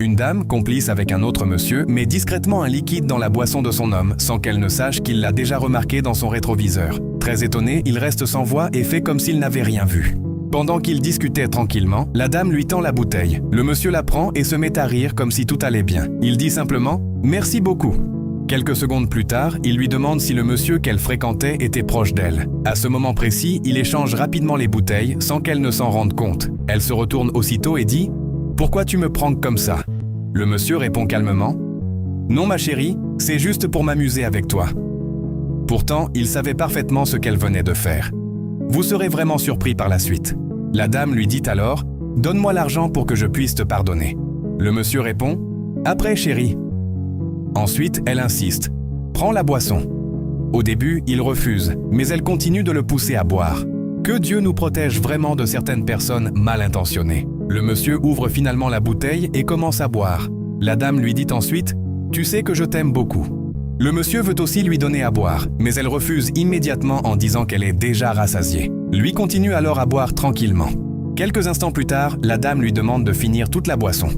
Une dame, complice avec un autre monsieur, met discrètement un liquide dans la boisson de son homme, sans qu'elle ne sache qu'il l'a déjà remarqué dans son rétroviseur. Très étonné, il reste sans voix et fait comme s'il n'avait rien vu. Pendant qu'ils discutaient tranquillement, la dame lui tend la bouteille. Le monsieur la prend et se met à rire comme si tout allait bien. Il dit simplement « Merci beaucoup ». Quelques secondes plus tard, il lui demande si le monsieur qu'elle fréquentait était proche d'elle. À ce moment précis, il échange rapidement les bouteilles sans qu'elle ne s'en rende compte. Elle se retourne aussitôt et dit « Pourquoi tu me pranks comme ça ?» Le monsieur répond calmement « Non ma chérie, c'est juste pour m'amuser avec toi. » Pourtant, il savait parfaitement ce qu'elle venait de faire. Vous serez vraiment surpris par la suite. La dame lui dit alors « Donne-moi l'argent pour que je puisse te pardonner. » Le monsieur répond « Après chérie. » Ensuite, elle insiste « Prends la boisson. » Au début, il refuse, mais elle continue de le pousser à boire. Que Dieu nous protège vraiment de certaines personnes mal intentionnées. Le monsieur ouvre finalement la bouteille et commence à boire. La dame lui dit ensuite « Tu sais que je t'aime beaucoup. » Le monsieur veut aussi lui donner à boire, mais elle refuse immédiatement en disant qu'elle est déjà rassasiée. Lui continue alors à boire tranquillement. Quelques instants plus tard, la dame lui demande de finir toute la boisson.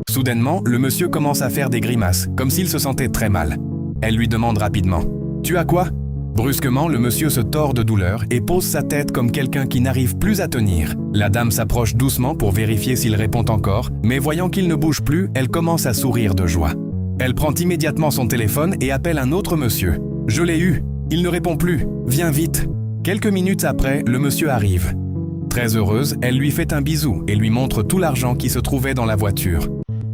Soudainement, le monsieur commence à faire des grimaces, comme s'il se sentait très mal. Elle lui demande rapidement « Tu as quoi ?» Brusquement, le monsieur se tord de douleur et pose sa tête comme quelqu'un qui n'arrive plus à tenir. La dame s'approche doucement pour vérifier s'il répond encore, mais voyant qu'il ne bouge plus, elle commence à sourire de joie. Elle prend immédiatement son téléphone et appelle un autre monsieur. « Je l'ai eu, il ne répond plus, viens vite !» Quelques minutes après, le monsieur arrive. Très heureuse, elle lui fait un bisou et lui montre tout l'argent qui se trouvait dans la voiture.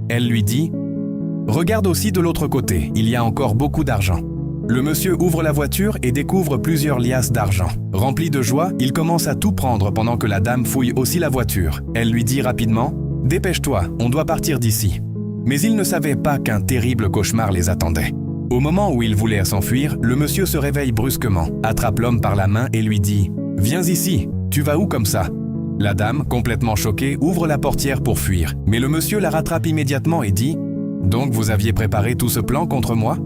Elle lui dit « Regarde aussi de l'autre côté, il y a encore beaucoup d'argent. » Le monsieur ouvre la voiture et découvre plusieurs liasses d'argent. Rempli de joie, il commence à tout prendre pendant que la dame fouille aussi la voiture. Elle lui dit rapidement « Dépêche-toi, on doit partir d'ici. » Mais il ne savait pas qu'un terrible cauchemar les attendait. Au moment où il voulait s'enfuir, le monsieur se réveille brusquement, attrape l'homme par la main et lui dit « Viens ici, tu vas où comme ça ?» La dame, complètement choquée, ouvre la portière pour fuir, mais le monsieur la rattrape immédiatement et dit « Donc vous aviez préparé tout ce plan contre moi ?»